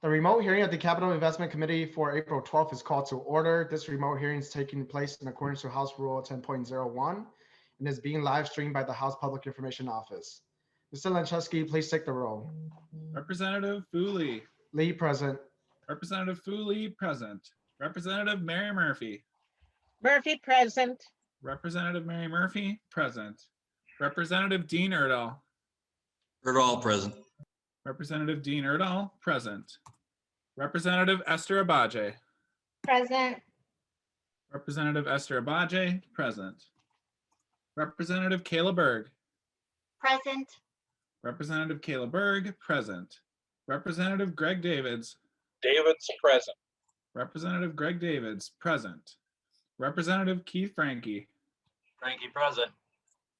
The remote hearing of the Capital Investment Committee for April 12th is called to order. This remote hearing is taking place in accordance to House Rule 10.01 and is being live streamed by the House Public Information Office. Mr. Lanchewski, please take the roll. Representative Fooley. Lee, present. Representative Fooley, present. Representative Mary Murphy. Murphy, present. Representative Mary Murphy, present. Representative Dean Erdahl. Erdahl, present. Representative Dean Erdahl, present. Representative Esther Abaje. Present. Representative Esther Abaje, present. Representative Kayla Berg. Present. Representative Kayla Berg, present. Representative Greg Davids. Davids, present. Representative Greg Davids, present. Representative Keith Frankie. Frankie, present.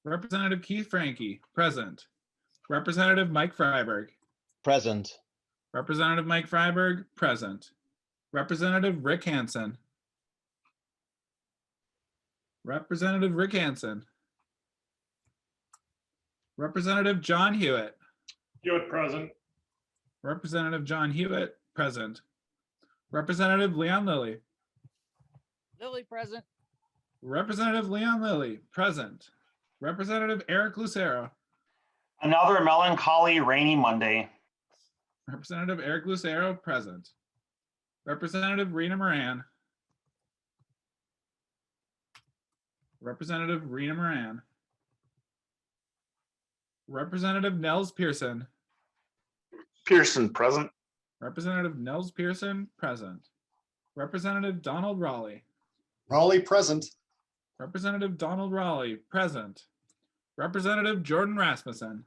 Representative Keith Frankie, present. Representative Mike Freiberg. Present. Representative Mike Freiberg, present. Representative Rick Hansen. Representative Rick Hansen. Representative John Hewitt. Hewitt, present. Representative John Hewitt, present. Representative Leon Lilly. Lilly, present. Representative Leon Lilly, present. Representative Eric Lucero. Another melancholy rainy Monday. Representative Eric Lucero, present. Representative Rena Moran. Representative Rena Moran. Representative Nels Pearson. Pearson, present. Representative Nels Pearson, present. Representative Donald Raleigh. Raleigh, present. Representative Donald Raleigh, present. Representative Jordan Rasmussen.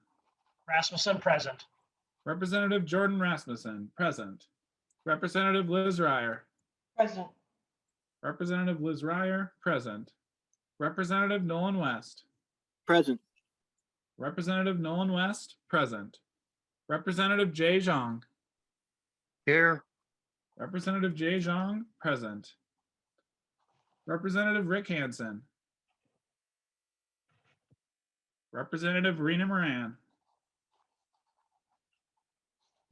Rasmussen, present. Representative Jordan Rasmussen, present. Representative Liz Ryer. Present. Representative Liz Ryer, present. Representative Nolan West. Present. Representative Nolan West, present. Representative Jay Zhang. Here. Representative Jay Zhang, present. Representative Rick Hansen. Representative Rena Moran.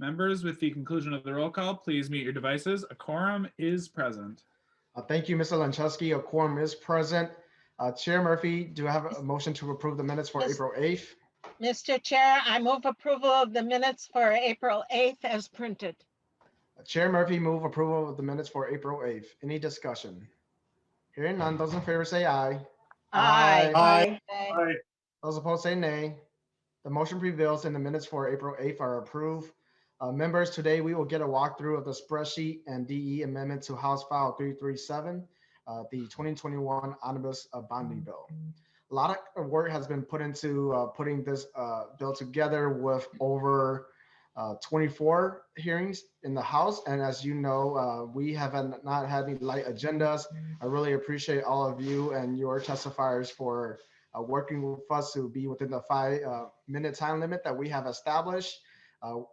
Members, with the conclusion of the roll call, please mute your devices. A quorum is present. Thank you, Mr. Lanchewski. A quorum is present. Chair Murphy, do I have a motion to approve the minutes for Yes. April 8th? Mr. Chair, I move approval of the minutes for April 8th as printed. Chair Murphy, move approval of the minutes for April 8th. Any discussion? Hearing none, those in favor say aye. Aye. Aye. Those opposed say nay. The motion prevails and the minutes for April 8th are approved. Members, today we will get a walkthrough of the spreadsheet and DE amendment to House File 337, the 2021 Omnibus bonding bill. A lot of work has been put into putting this bill together with over 24 hearings in the House. And as you know, we have not had any light agendas. I really appreciate all of you and your testifiers for working with us to be within the 5-minute time limit that we have established.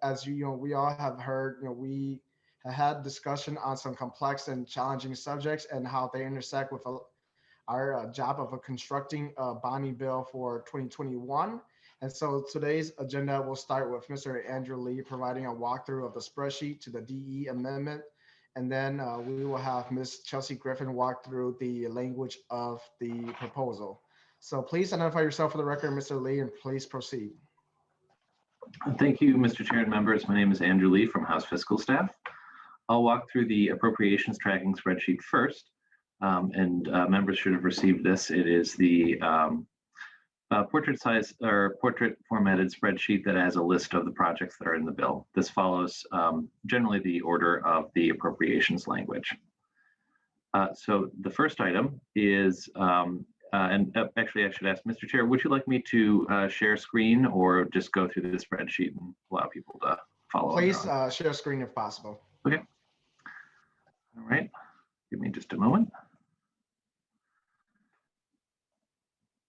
As you know, we all have heard, we have had discussion on some complex and challenging subjects and how they intersect with our job of constructing a bonding bill for 2021. And so today's agenda will start with Mr. Andrew Lee providing a walkthrough of the spreadsheet to the DE amendment. And then we will have Ms. Chelsea Griffin walk through the language of the proposal. So please identify yourself for the record, Mr. Lee, and please proceed. Thank you, Mr. Chair and members. My name is Andrew Lee from House Fiscal Staff. I'll walk through the appropriations tracking spreadsheet first, and members should have received this. It is the portrait size or portrait formatted spreadsheet that has a list of the projects that are in the bill. This follows generally the order of the appropriations language. So the first item is actually, I should ask, Mr. Chair, would you like me to share screen or just go through the spreadsheet and allow people to follow? Please share screen if possible. Okay. All right. Give me just a moment.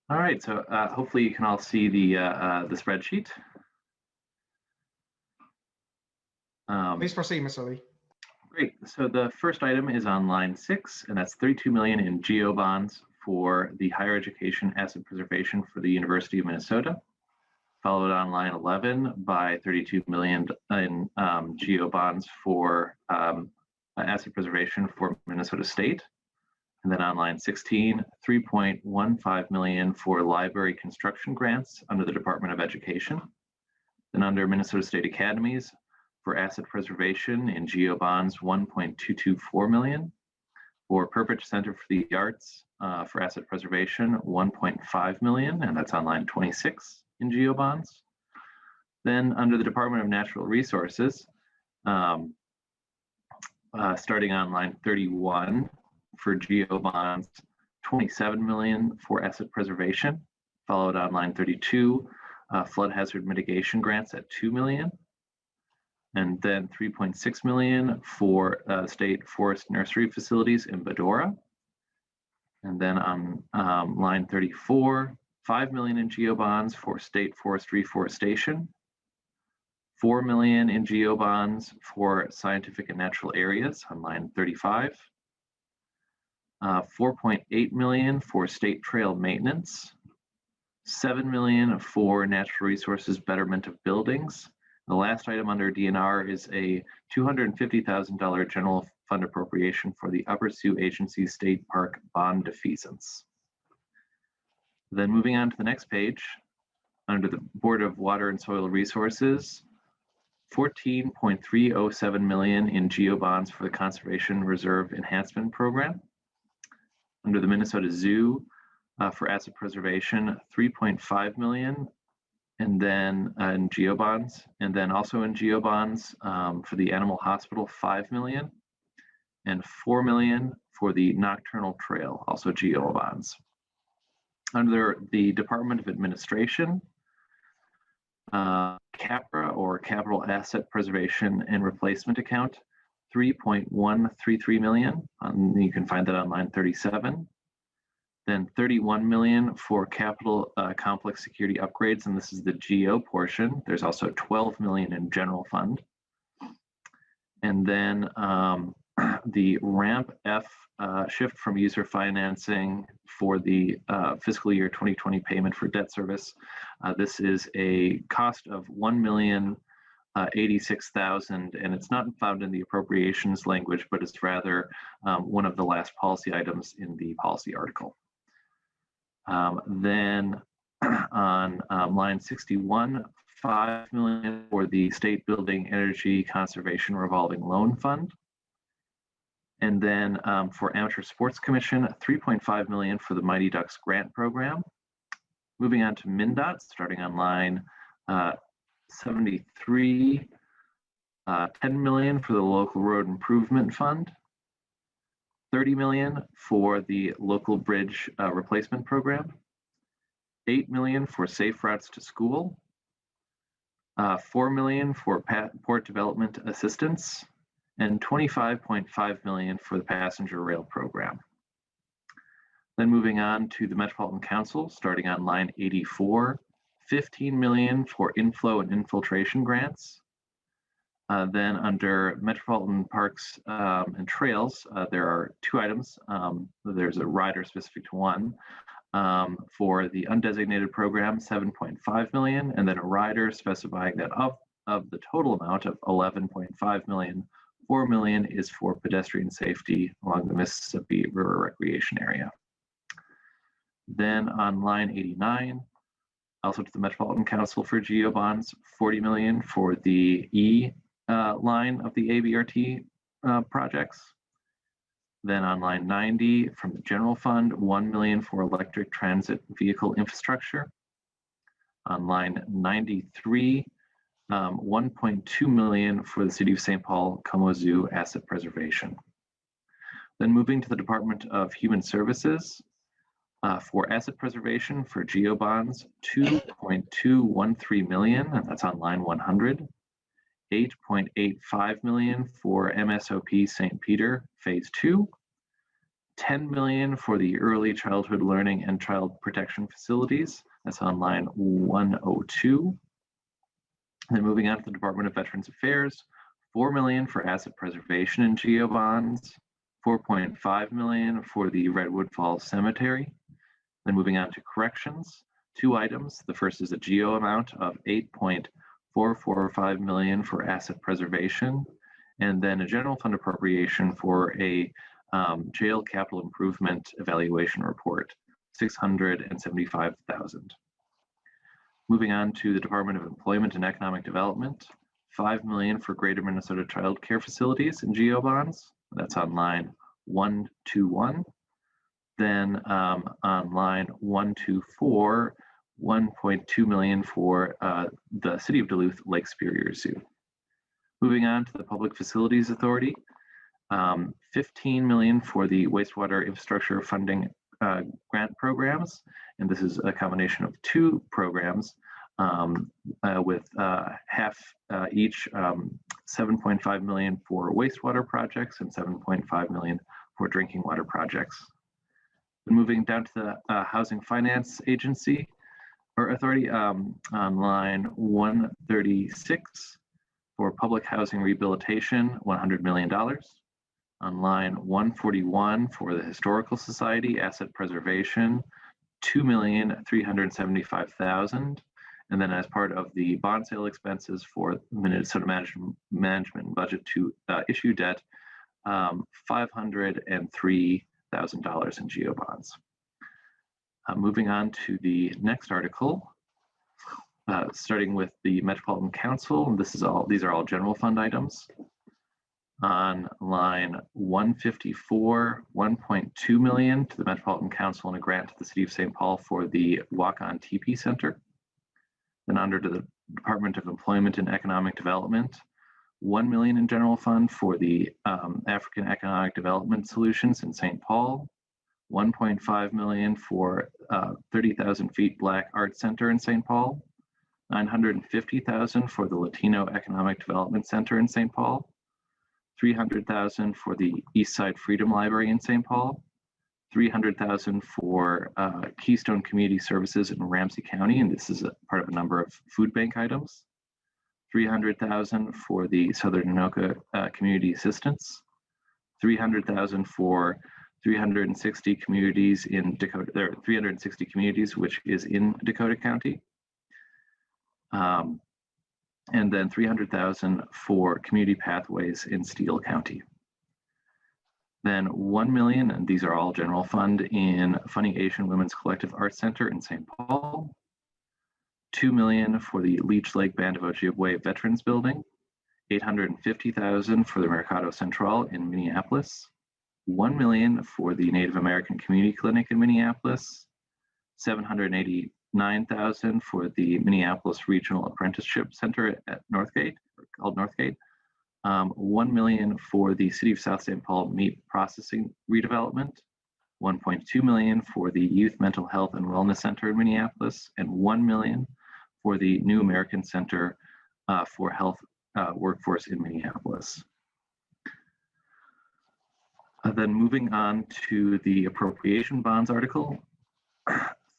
All right. So hopefully you can all see the spreadsheet. Please proceed, Mr. Lee. Great. So the first item is on line 6, and that's $32 million in GO bonds for the higher education asset preservation for the University of Minnesota. followed on line 11 by 32 million in GO bonds for asset preservation for Minnesota State. And then on line 16, 3.15 million for library construction grants under the Department of Education. Then under Minnesota State Academies for asset preservation in GO bonds, 1.224 million. For Purpose Center for the Arts for asset preservation, 1.5 million, and that's on line 26 in GO bonds. Then under the Department of Natural Resources, starting on line 31 for GO bonds, 27 million for asset preservation, followed on line 32, flood hazard mitigation grants at 2 million. And then 3.6 million for state forest nursery facilities in Bedora. And then on line 34, 5 million in GO bonds for state forest reforestation, 4 million in GO bonds for scientific and natural areas on line 35, 4.8 million for state trail maintenance, 7 million for natural resources betterment of buildings. The last item under DNR is a $250,000 general fund appropriation for the Upper Sioux Agency State Park bond defeasance. Then moving on to the next page, under the Board of Water and Soil Resources, 14.307 million in GO bonds for the Conservation Reserve Enhancement Program. Under the Minnesota Zoo for asset preservation, 3.5 million. And then in GO bonds, and then also in GO bonds for the Animal Hospital, 5 million, and 4 million for the Nocturnal Trail, also GO bonds. Under the Department of Administration, CAPRA, or Capital Asset Preservation and Replacement Account, 3.133 million. You can find that on line 37. Then 31 million for capital complex security upgrades, and this is the GO portion. There's also 12 million in general fund. And then the ramp F shift from user financing for the fiscal year 2020 payment for debt service. This is a cost of $1,086,000, and it's not found in the appropriations language, but it's rather one of the last policy items in the policy article. Then on line 61, 5 million for the State Building Energy Conservation Revolving Loan Fund. And then for Amateur Sports Commission, 3.5 million for the Mighty Ducks grant program. Moving on to MnDOT, starting on line 73, 10 million for the Local Road Improvement Fund. 30 million for the local bridge replacement program, 8 million for safe routes to school, 4 million for port development assistance, and 25.5 million for the passenger rail program. Then moving on to the Metropolitan Council, starting on line 84, 15 million for inflow and infiltration grants. Then under Metropolitan Parks and Trails, there are two items. There's a rider specific to one for the undesignated program, 7.5 million, and then a rider specifying that of the total amount of 11.5 million, 4 million is for pedestrian safety along the Mississippi River Recreation Area. Then on line 89, also to the Metropolitan Council for GO bonds, 40 million for the E line of the ABRT projects. Then on line 90 from the general fund, 1 million for electric transit vehicle infrastructure. On line 93, 1.2 million for the City of St. Paul Como Zoo asset preservation. Then moving to the Department of Human Services, for asset preservation for GO bonds, 2.213 million, and that's on line 100. 8.85 million for MSOP St. Peter Phase 2, 10 million for the early childhood learning and child protection facilities. That's on line 102. And then moving on to the Department of Veterans Affairs, 4 million for asset preservation in GO bonds, 4.5 million for the Redwood Falls Cemetery. Then moving on to corrections, two items. The first is a GO amount of $8.445 million for asset preservation, and then a general fund appropriation for a jail capital improvement evaluation report, $675,000. Moving on to the Department of Employment and Economic Development, $5 million for Greater Minnesota Child Care Facilities and GO bonds. That's on line 121. Then on line 124, $1.2 million for the City of Duluth Lake Superior Zoo. Moving on to the Public Facilities Authority, $15 million for the wastewater infrastructure funding grant programs. And this is a combination of two programs with half each, $7.5 million for wastewater projects and $7.5 million for drinking water projects. Moving down to the Housing Finance Agency or Authority on line 136 for public housing rehabilitation, $100 million. On line 141 for the Historical Society asset preservation, $2,375,000. And then as part of the bond sale expenses for Minnesota Management Budget to issue debt, $503,000 in GO bonds. Moving on to the next article, starting with the Metropolitan Council. These are all general fund items. On line 154, $1.2 million to the Metropolitan Council and a grant to the City of St. Paul for the Walk-On TP Center. Then under to the Department of Employment and Economic Development, $1 million in general fund for the African Economic Development Solutions in St. Paul, $1.5 million for 30,000 Feet Black Art Center in St. Paul, $950,000 for the Latino Economic Development Center in St. Paul, $300,000 for the East Side Freedom Library in St. Paul, $300,000 for Keystone Community Services in Ramsey County, and this is a part of a number of food bank items, $300,000 for the Southern Anoka Community Assistance, $300,000 for 360 communities in Dakota, there are 360 communities, which is in Dakota County. And then $300,000 for community pathways in Steele County. Then $1 million, and these are all general fund, in funding Asian Women's Collective Arts Center in St. Paul. $2 million for the Leech Lake Band of Ojibwe Veterans Building. $850,000 for the Mercado Central in Minneapolis. $1 million for the Native American Community Clinic in Minneapolis. $789,000 for the Minneapolis Regional Apprenticeship Center at Northgate, called Northgate. $1 million for the City of South St. Paul meat processing redevelopment. $1.2 million for the Youth Mental Health and Wellness Center in Minneapolis, and $1 million for the New American Center for Health Workforce in Minneapolis. Then moving on to the appropriation bonds article,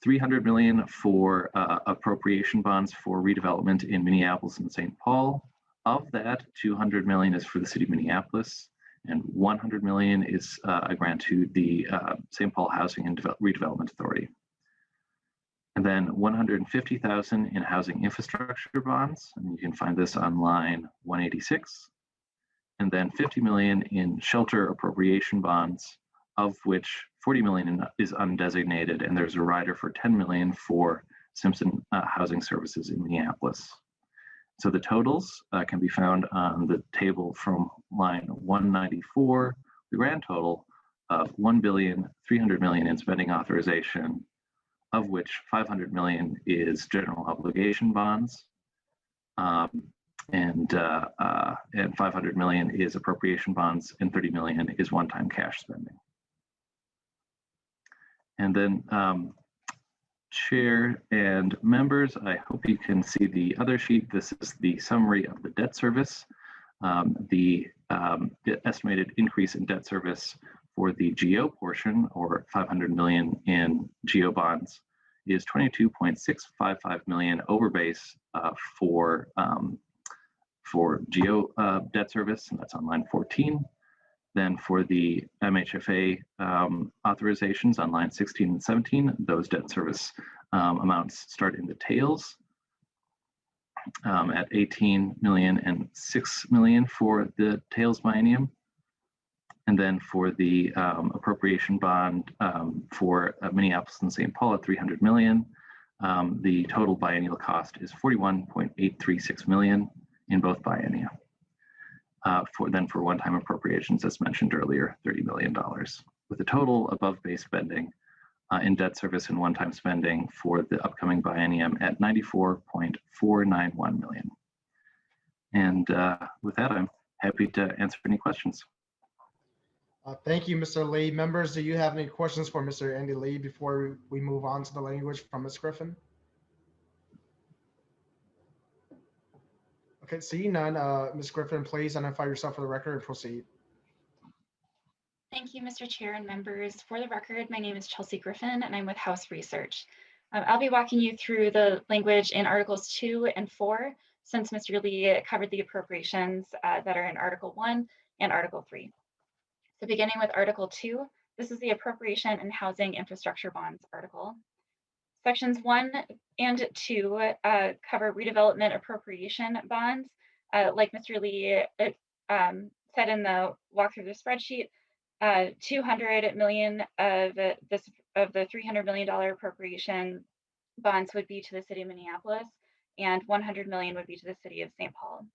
$300 million for appropriation bonds for redevelopment in Minneapolis and St. Paul. Of that, $200 million is for the City of Minneapolis, and $100 million is a grant to the St. Paul Housing and Redevelopment Authority. And then $150,000 in housing infrastructure bonds, and you can find this on line 186. And then $50 million in shelter appropriation bonds, of which $40 million is undesignated, and there's a rider for $10 million for Simpson Housing Services in Minneapolis. So the totals can be found on the table from line 194, the grand total of $1.3 billion in spending authorization, of which $500 million is general obligation bonds, and $500 million is appropriation bonds, and $30 million is one-time cash spending. And then Chair and members, I hope you can see the other sheet. This is the summary of the debt service. The estimated increase in debt service for the GO portion, or $500 million in GO bonds, is $22.655 million over base for GO debt service, and that's on line 14. Then for the MHFA authorizations on line 16 and 17, those debt service Amounts start in the tails at 18 million and 6 million for the tails biennium. And then for the appropriation bond for Minneapolis and St. Paul at 300 million, the total biennial cost is 41.836 million in both biennia. For one-time appropriations, as mentioned earlier, $30 million, with a total above base spending in debt service and one-time spending for the upcoming biennium at 94.491 million. And with that, I'm happy to answer any questions. Thank you, Mr. Lee. Members, do you have any questions for Mr. Andy Lee before we move on to the language from Ms. Griffin? Okay, seeing none, Ms. Griffin, please identify yourself for the record and proceed. Thank you, Mr. Chair and members. For the record, my name is Chelsea Griffin and I'm with House Research. I'll be walking you through the language in Articles 2 and 4, since Mr. Lee covered the appropriations that are in Article 1 and Article 3. So beginning with Article 2, this is the Appropriation and Housing Infrastructure Bonds article. Sections 1 and 2 cover redevelopment appropriation bonds. Like Mr. Lee said in the walkthrough the spreadsheet, 200 million of the $300 million appropriation bonds would be to the city of Minneapolis, and 100 million would be to the city of St. Paul.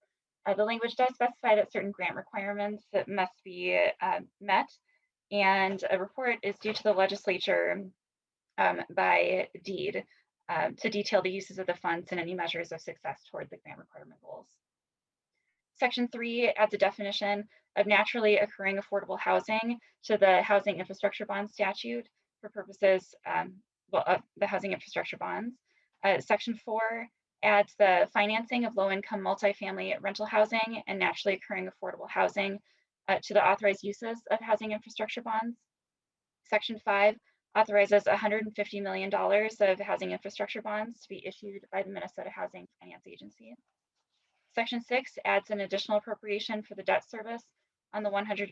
The language does specify that certain grant requirements that must be met, and a report is due to the legislature by deed to detail the uses of the funds and any measures of success toward the grant requirement goals. Section 3 adds a definition of naturally occurring affordable housing to the Housing Infrastructure Bond statute for purposes of the housing infrastructure bonds. Section 4 adds the financing of low-income multifamily rental housing and naturally occurring affordable housing to the authorized uses of housing infrastructure bonds. Section 5 authorizes $150 million of housing infrastructure bonds to be issued by the Minnesota Housing Finance Agency. Section 6 adds an additional appropriation for the debt service on the $150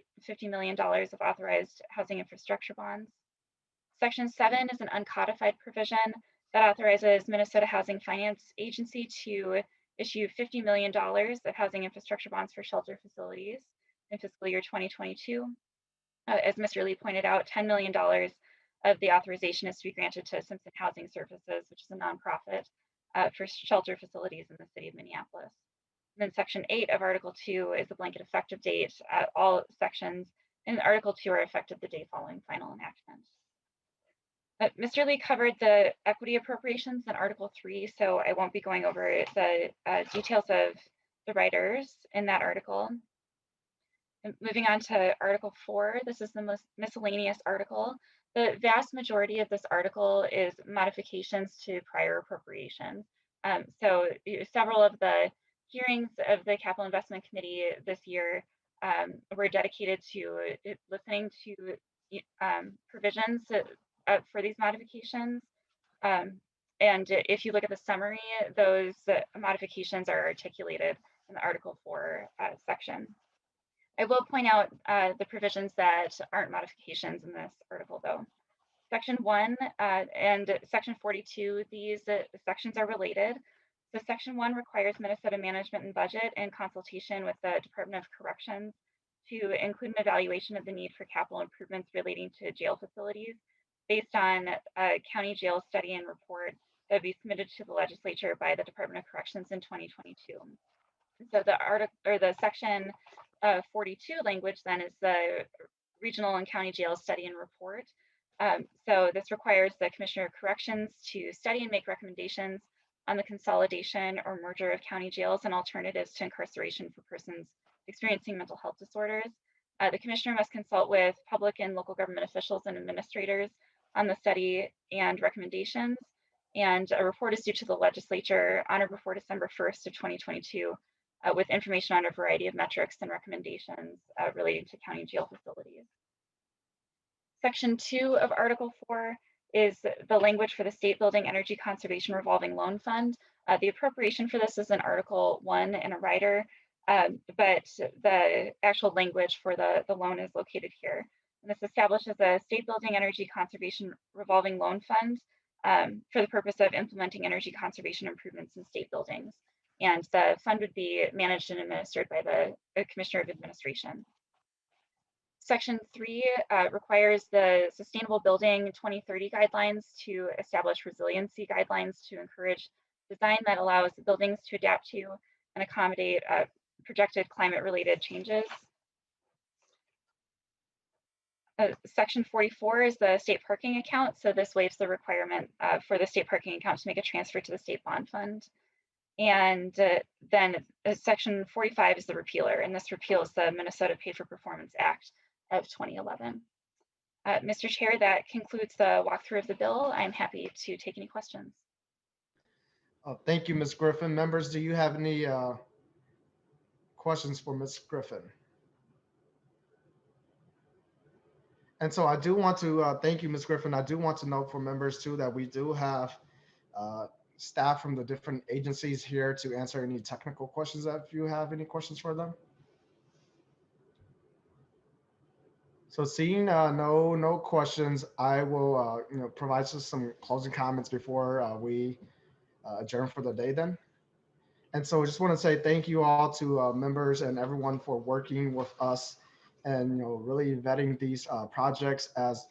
million of authorized housing infrastructure bonds. Section 7 is an uncodified provision that authorizes Minnesota Housing Finance Agency to issue $50 million of housing infrastructure bonds for shelter facilities in fiscal year 2022. As Mr. Lee pointed out, $10 million of the authorization is to be granted to Simpson Housing Services, which is a nonprofit for shelter facilities in the city of Minneapolis. And then Section 8 of Article 2 is the blanket effective date. All sections in Article 2 are effective the day following final enactment. Mr. Lee covered the equity appropriations in Article 3, so I won't be going over the details of the riders in that article. And moving on to Article 4, this is the most miscellaneous article. The vast majority of this article is modifications to prior appropriations. So several of the hearings of the Capital Investment Committee this year were dedicated to listening to provisions for these modifications. And if you look at the summary, those modifications are articulated in the Article 4 section. I will point out the provisions that aren't modifications in this article though. Section 1 and Section 42, these sections are related. So Section 1 requires Minnesota Management and Budget in consultation with the Department of Corrections to include an evaluation of the need for capital improvements relating to jail facilities based on a county jail study and report that would be submitted to the legislature by the Department of Corrections in 2022. So the Section 42 language then is the regional and county jail study and report. So this requires the Commissioner of Corrections to study and make recommendations on the consolidation or merger of county jails and alternatives to incarceration for persons experiencing mental health disorders. The Commissioner must consult with public and local government officials and administrators on the study and recommendations. And a report is due to the legislature on or before December 1st of 2022 with information on a variety of metrics and recommendations relating to county jail facilities. Section 2 of Article 4 is the language for the State Building Energy Conservation Revolving Loan Fund. The appropriation for this is in Article 1 in a rider, but the actual language for the loan is located here. And this establishes a State Building Energy Conservation Revolving Loan Fund for the purpose of implementing energy conservation improvements in state buildings. And the fund would be managed and administered by the Commissioner of Administration. Section 3 requires the Sustainable Building 2030 guidelines to establish resiliency guidelines to encourage design that allows buildings to adapt to and accommodate projected climate-related changes. Section 44 is the state parking account. So this waives the requirement for the state parking account to make a transfer to the state bond fund. And then section 45 is the repealer, and this repeals the Minnesota Pay for Performance Act of 2011. Mr. Chair, that concludes the walkthrough of the bill. I'm happy to take any questions. Thank you, Ms. Griffin. Members, do you have any questions for Ms. Griffin? And so I do want to thank you, Ms. Griffin. I do want to note for members too that we do have staff from the different agencies here to answer any technical questions if you have any questions for them. So seeing no questions, I will provide just some closing comments before we adjourn for the day then. And so I just want to say thank you all to members and everyone for working with us and really vetting these projects as,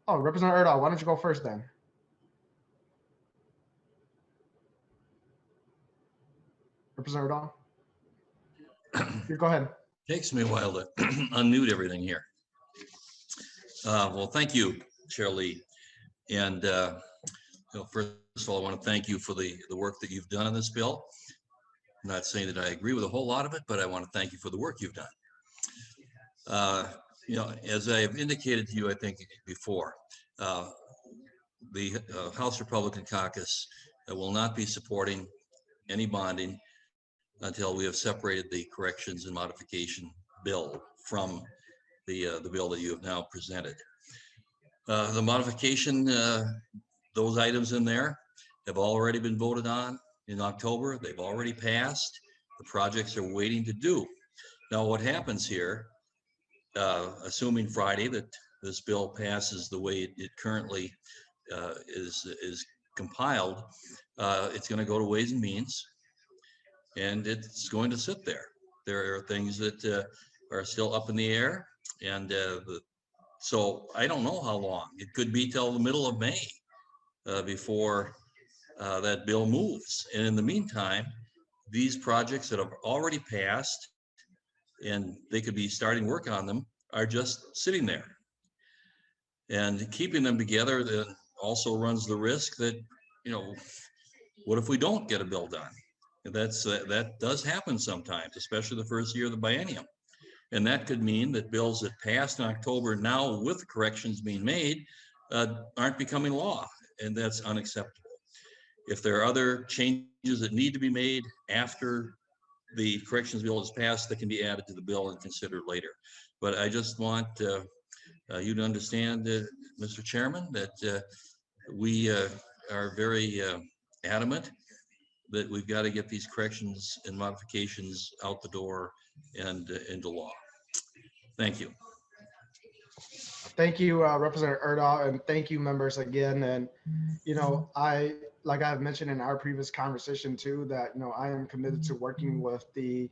Representative Erdahl, why don't you go first then? Representative Erdahl, you go ahead. Takes me a while to unmute everything here. Well, thank you, Chair Lee. And first of all, I want to thank you for the work that you've done on this bill. I'm not saying that I agree with a whole lot of it, but I want to thank you for the work you've done. As I've indicated to you, I think before, the House Republican Caucus will not be supporting any bonding until we have separated the corrections and modification bill from the bill that you have now presented. The modification, those items in there have already been voted on in October. They've already passed. The projects are waiting to do. Now, what happens here, assuming Friday that this bill passes the way it currently is compiled, it's going to go to Ways and Means, and it's going to sit there. There are things that are still up in the air, and so I don't know how long. It could be till the middle of May before that bill moves. And in the meantime, these projects that have already passed and they could be starting work on them are just sitting there. And keeping them together then also runs the risk that, what if we don't get a bill done? And that does happen sometimes, especially the first year of the biennium. And that could mean that bills that passed in October now with the corrections being made aren't becoming law, and that's unacceptable. If there are other changes that need to be made after the corrections bill is passed, that can be added to the bill and considered later. But I just want you to understand, Mr. Chairman, that we are very adamant that we've got to get these corrections and modifications out the door and into law. Thank you. Thank you, Representative Erdahl, and thank you, members, again. And like I've mentioned in our previous conversation too, that I am committed to working with the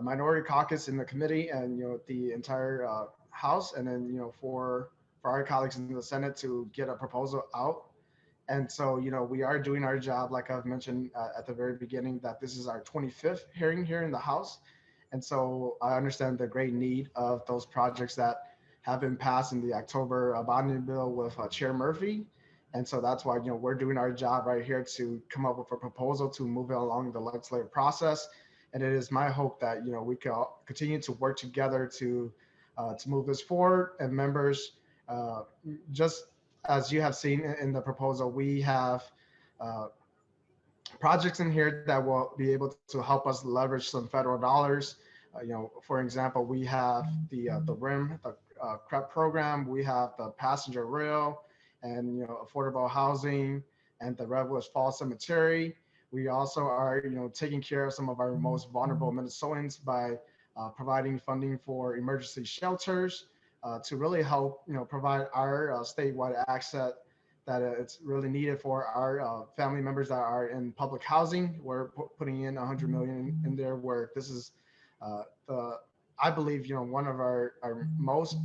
minority caucus in the committee and the entire House, and then for our colleagues in the Senate to get a proposal out. And so we are doing our job, like I've mentioned at the very beginning, that this is our 25th hearing here in the House. And so I understand the great need of those projects that have been passed in the October bonding bill with Chair Murphy. And so that's why we're doing our job right here to come up with a proposal to move it along the legislative process. And it is my hope that we can continue to work together to move this forward. And members, just as you have seen in the proposal, we have projects in here that will be able to help us leverage some federal dollars. For example, we have the RIM, the CREP program, we have the passenger rail, and affordable housing, and the Redwoods Fall Cemetery. We also are taking care of some of our most vulnerable Minnesotans by providing funding for emergency shelters to really help provide our statewide access that it's really needed for our family members that are in public housing. We're putting in 100 million in there, where this is I believe, one of our most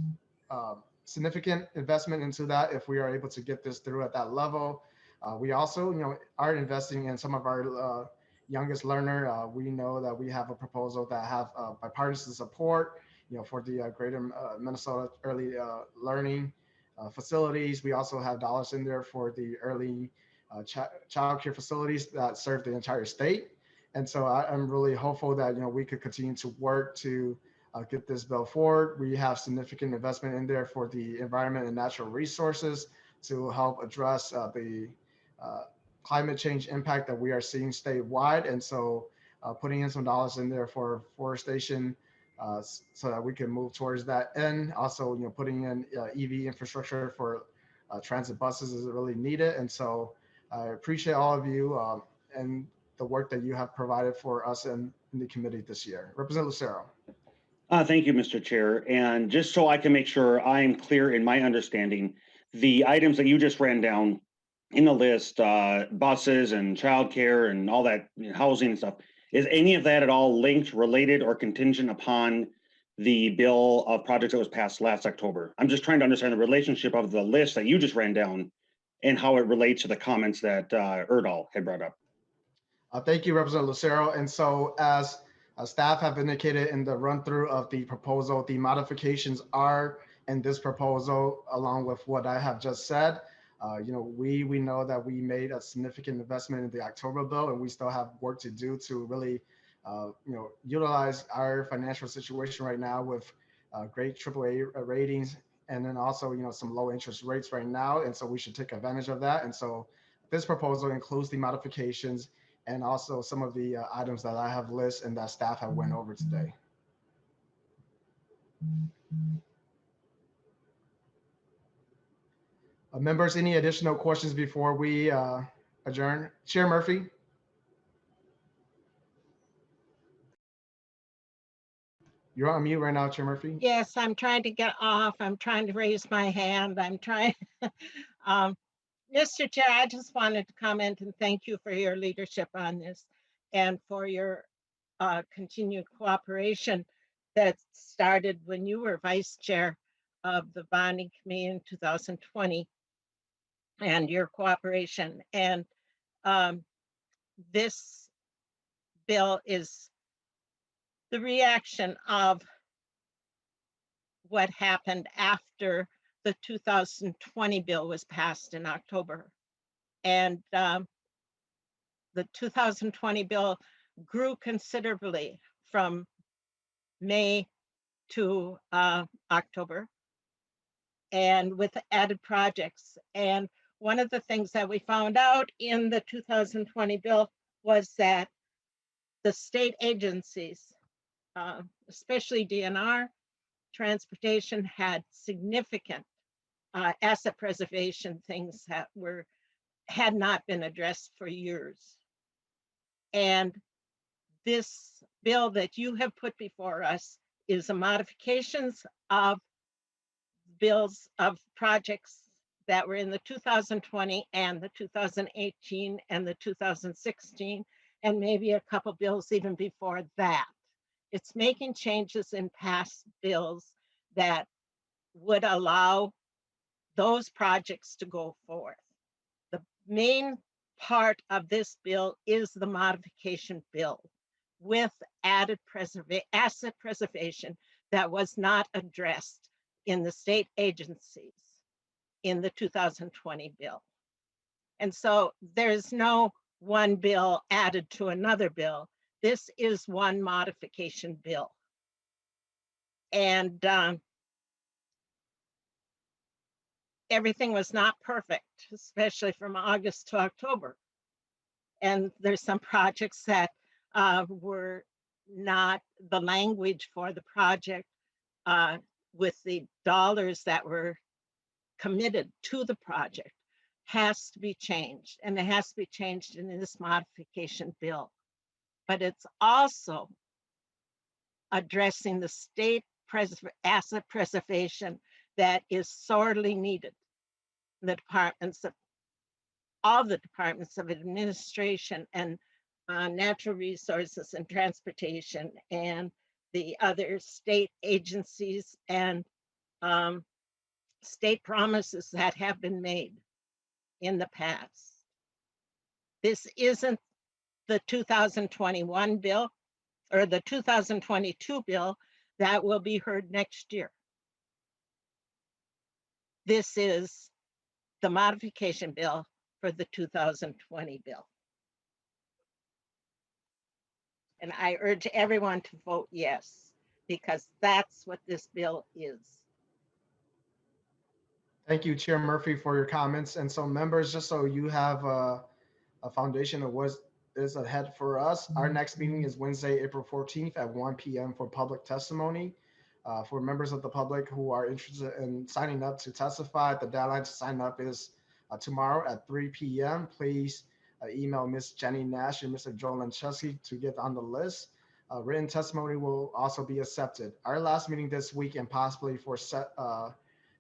significant investment into that, if we are able to get this through at that level. We also, are investing in some of our youngest learner. We know that we have a proposal that have bipartisan support, for the greater Minnesota early learning facilities. We also have dollars in there for the early child care facilities that serve the entire state. And so I'm really hopeful that, we could continue to work to get this bill forward. We have significant investment in there for the environment and natural resources to help address the climate change impact that we are seeing statewide. And so putting in some dollars in there for forestation so that we can move towards that. And also, putting in EV infrastructure for transit buses is really needed. And so I appreciate all of you and the work that you have provided for us in the committee this year. Representative Lucero. Thank you, Mr. Chair. And just so I can make sure I'm clear in my understanding, the items that you just ran down in the list, buses and childcare and all that, housing and stuff, is any of that at all linked, related, or contingent upon the bill of projects that was passed last October? I'm just trying to understand the relationship of the list that you just ran down and how it relates to the comments that Erdahl had brought up. Thank you, Representative Lucero. And so as staff have indicated in the run through of the proposal, the modifications are in this proposal, along with what I have just said. We know that we made a significant investment in the October bill, and we still have work to do to really, utilize our financial situation right now with great AAA ratings, and then also, some low interest rates right now. And so we should take advantage of that. And so this proposal includes the modifications and also some of the items that I have listed and that staff have went over today. Members, any additional questions before we adjourn? Chair Murphy? You're on mute right now, Chair Murphy. Yes, I'm trying to get off. I'm trying to raise my hand. I'm trying. Mr. Chair, I just wanted to comment and thank you for your leadership on this and for your continued cooperation that started when you were vice chair of the bonding committee in 2020, and your cooperation. And this bill is the reaction of what happened after the 2020 bill was passed in October. And the 2020 bill grew considerably from May to October, and with added projects. And one of the things that we found out in the 2020 bill was that the state agencies, especially DNR, transportation, had significant asset preservation things that had not been addressed for years. And this bill that you have put before us is a modifications of bills of projects that were in the 2020 and the 2018 and the 2016, and maybe a couple bills even before that. It's making changes in past bills that would allow those projects to go forth. The main part of this bill is the modification bill with added asset preservation that was not addressed in the state agencies in the 2020 bill. And so there's no one bill added to another bill. This is one modification bill. And everything was not perfect, especially from August to October. And there's some projects that were not the language for the project with the dollars that were committed to the project has to be changed, and it has to be changed in this modification bill. But it's also addressing the state asset preservation that is sorely needed. The departments of all the departments of administration and natural resources and transportation and the other state agencies and state promises that have been made in the past. This isn't the 2021 bill or the 2022 bill that will be heard next year. This is the modification bill for the 2020 bill. And I urge everyone to vote yes, because that's what this bill is. Thank you, Chair Murphy, for your comments. And so members, just so you have a foundation of what is ahead for us, our next meeting is Wednesday, April 14th at 1 p.m. for public testimony. For members of the public who are interested in signing up to testify, the deadline to sign up is tomorrow at 3 p.m. Please email Ms. Jenny Nash and Mr. Joel Lanchesky to get on the list. Written testimony will also be accepted. Our last meeting this week and possibly for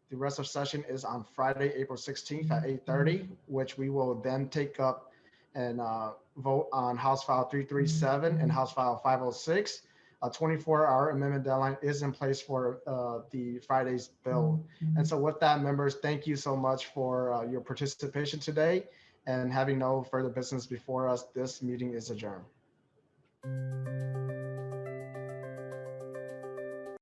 the rest of session is on Friday, April 16th at 8:30, which we will then take up and vote on House File 337 and House File 506. A 24-hour amendment deadline is in place for the Friday's bill. And so with that, members, thank you so much for your participation today. And having no further business before us, this meeting is adjourned.